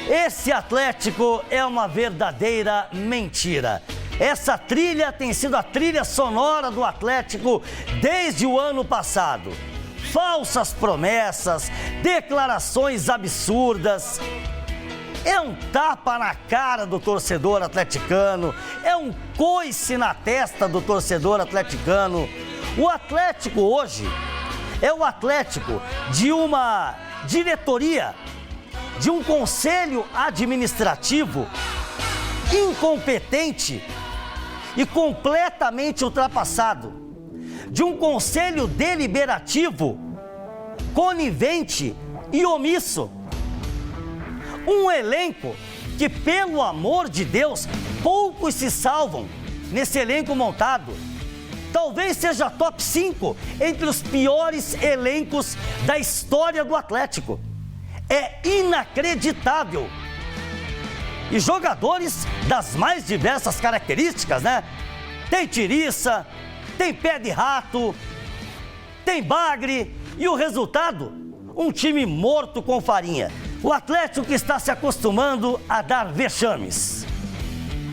Esse Atlético é uma verdadeira mentira. Essa trilha tem sido a trilha sonora do Atlético desde o ano passado. Falsas promessas, declarações absurdas. É um tapa na cara do torcedor atleticano, é um coice na testa do torcedor atleticano. O Atlético hoje é o Atlético de uma diretoria, de um conselho administrativo incompetente e completamente ultrapassado, de um conselho deliberativo conivente e omisso. Um elenco que, pelo amor de Deus, poucos se salvam nesse elenco montado. Talvez seja top 5 entre os piores elencos da história do Atlético. É inacreditável. E jogadores das mais diversas características, né? Tem tiriça, tem pé de rato, tem bagre. E o resultado? Um time morto com farinha. O Atlético que está se acostumando a dar vexames,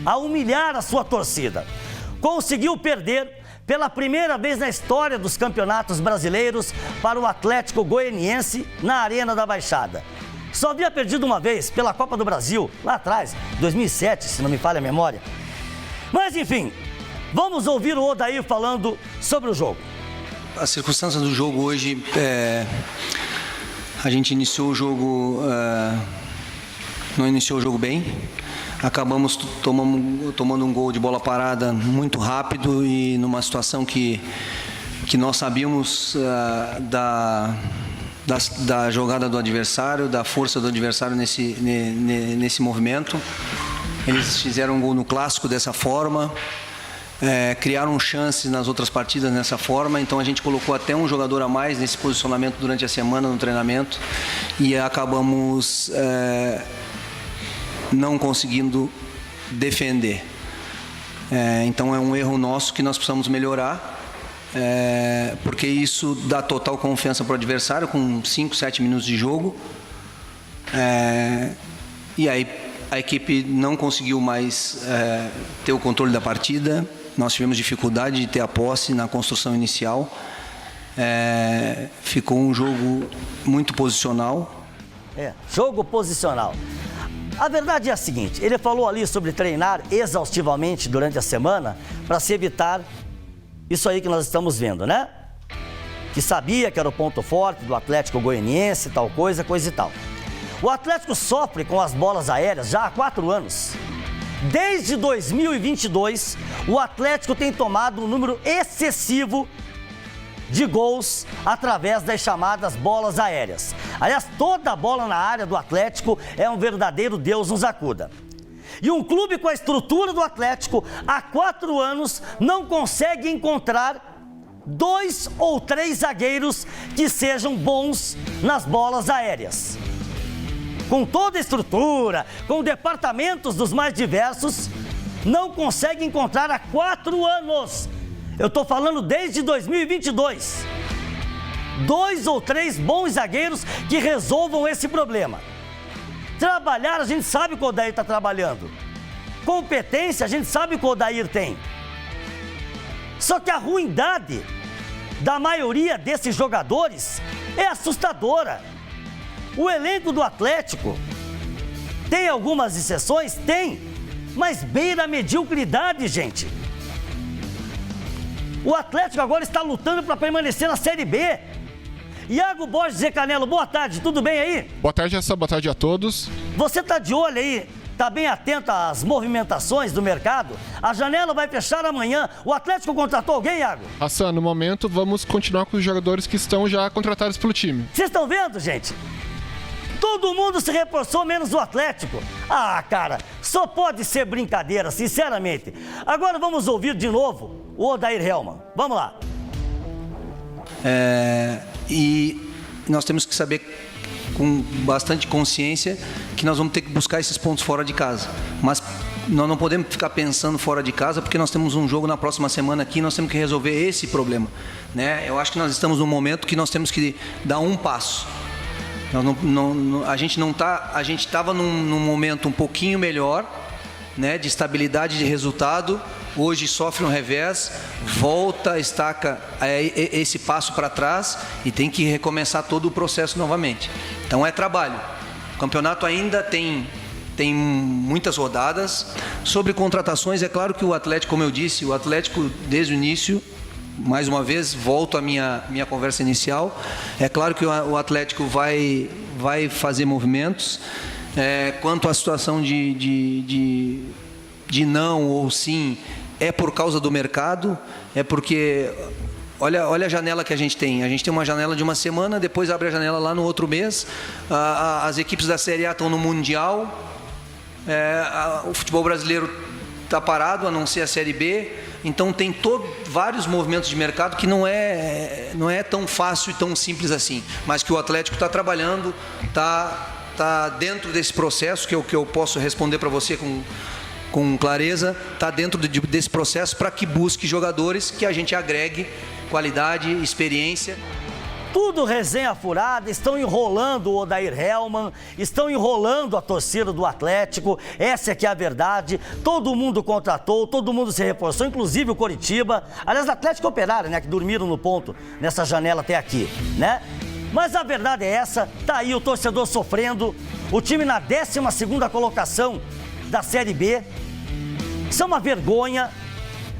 a humilhar a sua torcida. Conseguiu perder pela primeira vez na história dos campeonatos brasileiros para o Atlético Goianiense na Arena da Baixada. Só havia perdido uma vez pela Copa do Brasil, lá atrás, 2007, se não me falha a memória. Mas enfim, vamos ouvir o Odair falando sobre o jogo. As circunstâncias do jogo hoje, a gente iniciou o jogo, não iniciou o jogo bem. Acabamos tomando um gol de bola parada muito rápido e numa situação que nós sabíamos da jogada do adversário, da força do adversário nesse movimento. Eles fizeram um gol no clássico dessa forma, criaram chances nas outras partidas dessa forma, então a gente colocou até um jogador a mais nesse posicionamento durante a semana no treinamento e acabamos não conseguindo defender. Então é um erro nosso que nós precisamos melhorar, porque isso dá total confiança para o adversário com 5, 7 minutos de jogo. E aí a equipe não conseguiu mais ter o controle da partida. Nós tivemos dificuldade de ter a posse na construção inicial. Ficou um jogo muito posicional. Jogo posicional. A verdade é a seguinte, ele falou ali sobre treinar exaustivamente durante a semana para se evitar isso aí que nós estamos vendo, né? Que sabia que era o ponto forte do Atlético Goianiense, tal coisa e tal. O Atlético sofre com as bolas aéreas já há 4 anos. Desde 2022, o Atlético tem tomado um número excessivo de gols através das chamadas bolas aéreas. Aliás, toda bola na área do Atlético é um verdadeiro Deus nos acuda. E um clube com a estrutura do Atlético, há 4 anos, não consegue encontrar 2 ou 3 zagueiros que sejam bons nas bolas aéreas. Com toda a estrutura, com departamentos dos mais diversos, não consegue encontrar há 4 anos. Eu estou falando desde 2022. 2 ou 3 bons zagueiros que resolvam esse problema. Trabalhar, a gente sabe que o Odair está trabalhando. Competência, a gente sabe que o Odair tem. Só que a ruindade da maioria desses jogadores é assustadora. O elenco do Atlético tem algumas exceções? Tem, mas beira a mediocridade, gente. O Atlético agora está lutando para permanecer na Série B. Iago Borges Zé Canelo, boa tarde, tudo bem aí? Boa tarde, Hassan, boa tarde a todos. Você está de olho aí, está bem atento às movimentações do mercado? A janela vai fechar amanhã. O Atlético contratou alguém, Iago? Hassan, no momento vamos continuar com os jogadores que estão já contratados pelo time. Vocês estão vendo, gente? Todo mundo se reforçou, menos o Atlético. Ah, cara, só pode ser brincadeira, sinceramente. Agora vamos ouvir de novo o Odair Hellmann. Vamos lá. E nós temos que saber com bastante consciência que nós vamos ter que buscar esses pontos fora de casa. Mas nós não podemos ficar pensando fora de casa, porque nós temos um jogo na próxima semana aqui e nós temos que resolver esse problema, né? Eu acho que nós estamos num momento que nós temos que dar um passo. A gente estava num momento um pouquinho melhor, né, de estabilidade de resultado. Hoje sofre um revés, volta, estaca esse passo para trás e tem que recomeçar todo o processo novamente. Então é trabalho. O campeonato ainda tem muitas rodadas. Sobre contratações, é claro que o Atlético, como eu disse, o Atlético desde o início, mais uma vez, volto à minha conversa inicial, é claro que o Atlético vai fazer movimentos. Quanto à situação de não ou sim, é por causa do mercado, é porque olha a janela que a gente tem uma janela de uma semana, depois abre a janela lá no outro mês, as equipes da Série A estão no Mundial, o futebol brasileiro está parado, a não ser a Série B, então tem vários movimentos de mercado que não é tão fácil e tão simples assim, mas que o Atlético está trabalhando, está dentro desse processo, que eu posso responder para você com clareza, está dentro desse processo para que busque jogadores que a gente agregue qualidade, experiência. Tudo resenha furada, estão enrolando o Odair Hellmann, estão enrolando a torcida do Atlético, essa é que é a verdade. Todo mundo contratou, todo mundo se reforçou, inclusive o Coritiba, aliás, Atlético e Operário, né, que dormiram no ponto nessa janela até aqui, né? Mas a verdade é essa, tá aí o torcedor sofrendo, o time na 12ª colocação da Série B, isso é uma vergonha,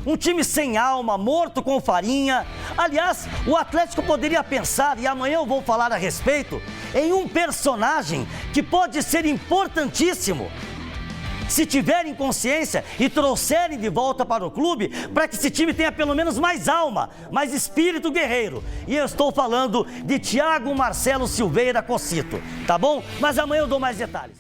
um time sem alma, morto com farinha. Aliás, o Atlético poderia pensar, e amanhã eu vou falar a respeito, em um personagem que pode ser importantíssimo, se tiverem consciência e trouxerem de volta para o clube, para que esse time tenha pelo menos mais alma, mais espírito guerreiro. E eu estou falando de Thiago Marcelo Silveira Cocito, tá bom? Mas amanhã eu dou mais detalhes.